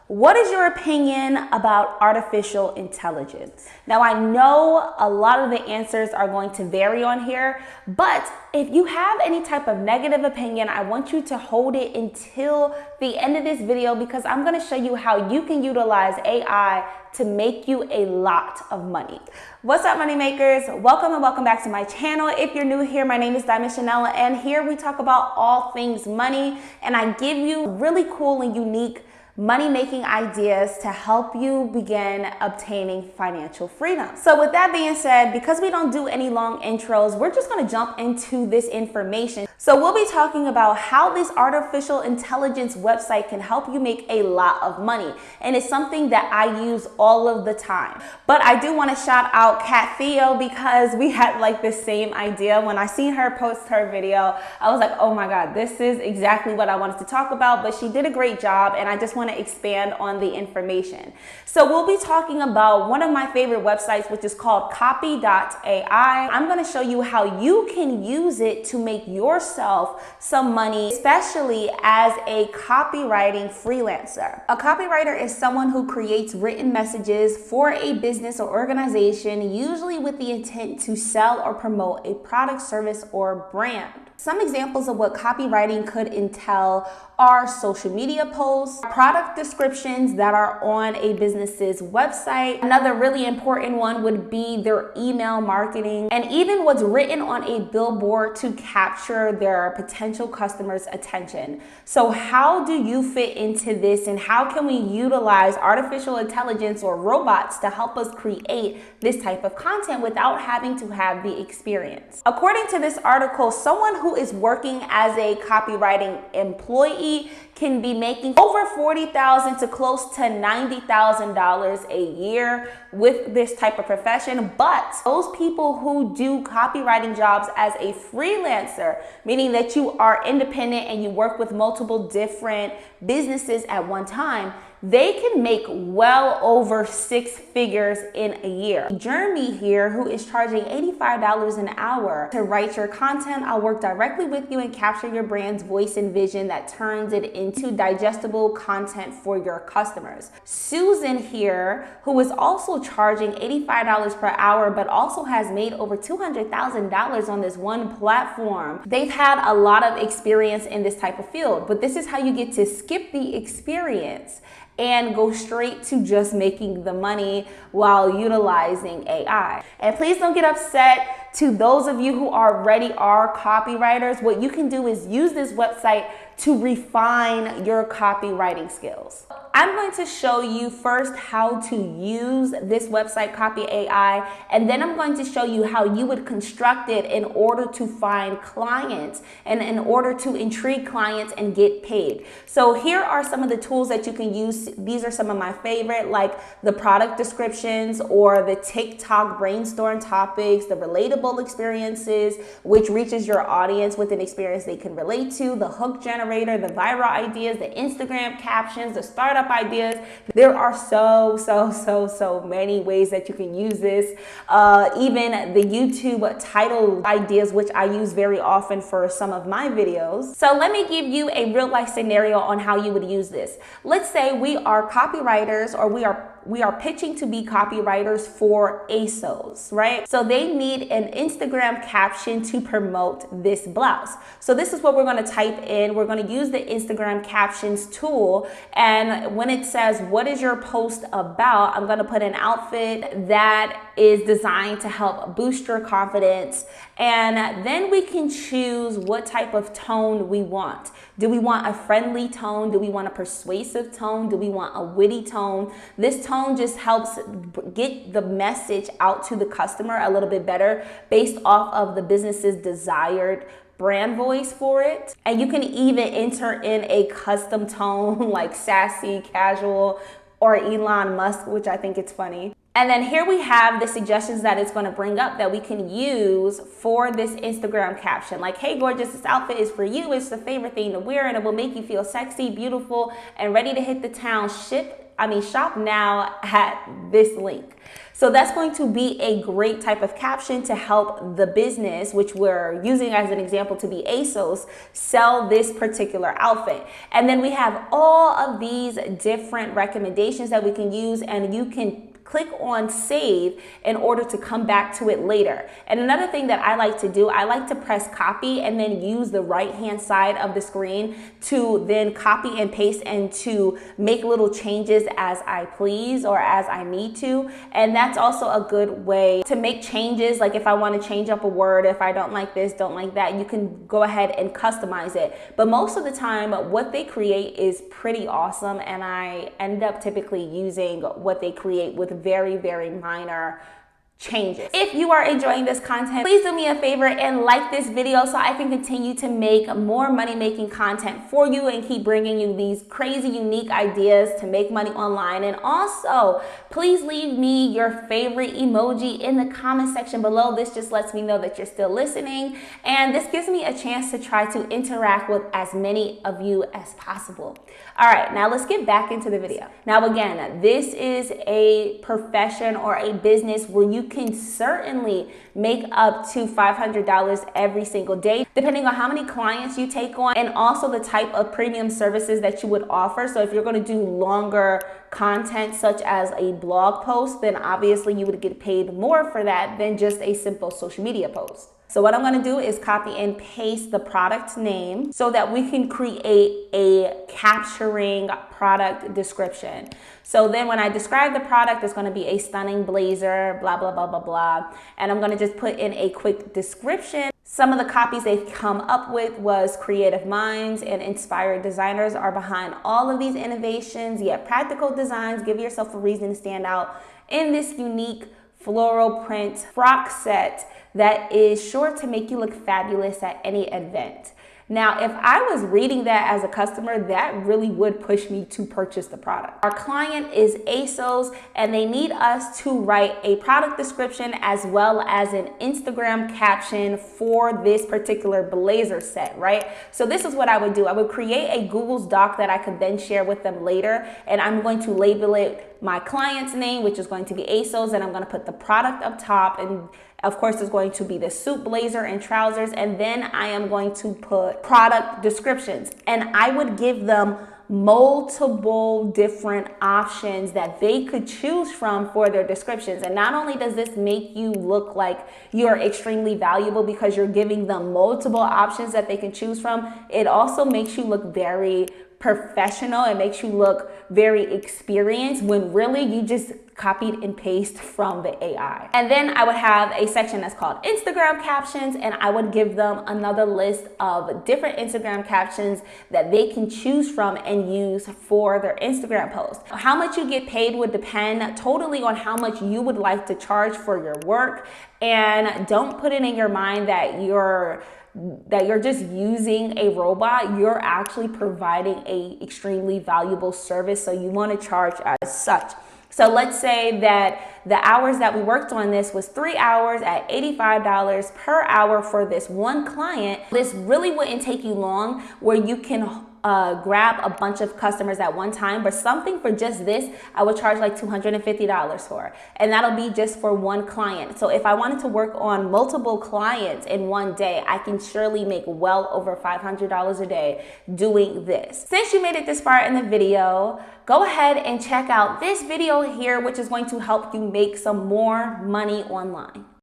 What is your opinion about artificial intelligence? Now, I know a lot of the answers are going to vary on here, but if you have any type of negative opinion, I want you to hold it until the end of this video because I'm going to show you how you can utilize AI to make you a lot of money. What's up, money makers? Welcome and welcome back to my channel. If you're new here, my name is Diamond Chanella, and here we talk about all things money, and I give you really cool and unique money-making ideas to help you begin obtaining financial freedom. So with that being said, because we don't do any long intros, we're just gonna jump into this information. So we'll be talking about how this artificial intelligence website can help you make a lot of money. And it's something that I use all of the time. But I do wanna shout out Kat Theo because we had like the same idea. When I seen her post her video, I was like, oh my God, this is exactly what I wanted to talk about, but she did a great job, and I just want to expand on the information. So we'll be talking about one of my favorite websites, which is called copy.ai. I'm going to show you how you can use it to make yourself some money, especially as a copywriting freelancer. A copywriter is someone who creates written messages for a business or organization, usually with the intent to sell or promote a product, service, or brand. Some examples of what copywriting could entail are social media posts, product descriptions that are on a business's website. Another really important one would be their email marketing, and even what's written on a billboard to capture their potential customers' attention. So how do you fit into this, and how can we utilize artificial intelligence or robots to help us create this type of content without having to have the experience? According to this article, someone who is working as a copywriting employee can be making over $40,000 to close to $90,000 a year with this type of profession. But those people who do copywriting jobs as a freelancer, meaning that you are independent and you work with multiple different businesses at one time, they can make well over 6 figures in a year. Jeremy here, who is charging $85 an hour to write your content, I'll work directly with you and capture your brand's voice and vision that turns it into digestible content for your customers. Susan here, who is also charging $85 per hour, but also has made over $200,000 on this one platform. They've had a lot of experience in this type of field, but this is how you get to skip the experience and go straight to just making the money while utilizing AI. And please don't get upset to those of you who already are copywriters. What you can do is use this website to refine your copywriting skills. I'm going to show you first how to use this website, Copy AI, and then I'm going to show you how you would construct it in order to find clients and in order to intrigue clients and get paid. So here are some of the tools that you can use. These are some of my favorite, like the product descriptions or the TikTok brainstorm topics, the relatable experiences, which reaches your audience with an experience they can relate to, the hook generator, the viral ideas, the Instagram captions, the startup ideas. There are so many ways that you can use this. Even the YouTube title ideas, which I use very often for some of my videos. So let me give you a real life scenario on how you would use this. Let's say we are copywriters, or we are pitching to be copywriters for ASOS, right? So they need an Instagram caption to promote this blouse. So this is what we're going to type in. We're going to use the Instagram captions tool, and when it says, what is your post about? I'm going to put an outfit that is designed to help boost your confidence. And then we can choose what type of tone we want. Do we want a friendly tone? Do we want a persuasive tone? Do we want a witty tone? This tone just helps get the message out to the customer a little bit better based off of the business's desired brand voice for it. And you can even enter in a custom tone like sassy, casual, or Elon Musk, which I think it's funny. And then here we have the suggestions that it's going to bring up that we can use for this Instagram caption. Like, hey, gorgeous, this outfit is for you. It's the favorite thing to wear, and it will make you feel sexy, beautiful, and ready to hit the town. Ship shop now at this link. So that's going to be a great type of caption to help the business, which we're using as an example to be ASOS, sell this particular outfit. And then we have all of these different recommendations that we can use, and you can click on save in order to come back to it later. And another thing that I like to do, I like to press copy and then use the right hand side of the screen to then copy and paste and to make little changes as I please or as I need to. And that's also a good way to make changes. Like if I want to change up a word, if I don't like this, don't like that, you can go ahead and customize it. But most of the time, what they create is pretty awesome, and I end up typically using what they create with very, very minor changes. If you are enjoying this content, please do me a favor and like this video so I can continue to make more money-making content for you and keep bringing you these crazy, unique ideas to make money online. And also, please leave me your favorite emoji in the comment section below. This just lets me know that you're still listening, and this gives me a chance to try to interact with as many of you as possible. All right, now let's get back into the video. Now again, this is a profession or a business where you can certainly make up to $500 every single day, depending on how many clients you take on and also the type of premium services that you would offer. So if you're going to do longer content such as a blog post, then obviously you would get paid more for that than just a simple social media post. So what I'm going to do is copy and paste the product name so that we can create a capturing product description. So then when I describe the product, it's going to be a stunning blazer, blah, blah, blah, blah, blah. And I'm going to just put in a quick description. Some of the copies they've come up with was creative minds and inspired designers are behind all of these innovations, yet practical designs give yourself a reason to stand out in this unique floral print frock set that is sure to make you look fabulous at any event. Now, if I was reading that as a customer, that really would push me to purchase the product. Our client is ASOS, and they need us to write a product description as well as an Instagram caption for this particular blazer set, right? So this is what I would do. I would create a Google Doc that I could then share with them later, and I'm going to label it my client's name, which is going to be ASOS, and I'm going to put the product up top, and of course, it's going to be the suit, blazer, and trousers. And then I am going to put product descriptions. And I would give them multiple different options that they could choose from for their descriptions. And not only does this make you look like you're extremely valuable because you're giving them multiple options that they can choose from, it also makes you look very professional. It makes you look very experienced when really you just copied and pasted from the AI. And then I would have a section that's called Instagram captions, and I would give them another list of different Instagram captions that they can choose from and use for their Instagram post. How much you get paid would depend totally on how much you would like to charge for your work. And don't put it in your mind that you're just using a robot. You're actually providing a extremely valuable service, so you want to charge as such. So let's say that the hours that we worked on this was 3 hours at $85 per hour for this one client. This really wouldn't take you long, where you can grab a bunch of customers at one time, but something for just this, I would charge like $250 for, and that'll be just for one client. So if I wanted to work on multiple clients in one day, I can surely make well over $500 a day doing this. Since you made it this far in the video, go ahead and check out this video here, which is going to help you make some more money online.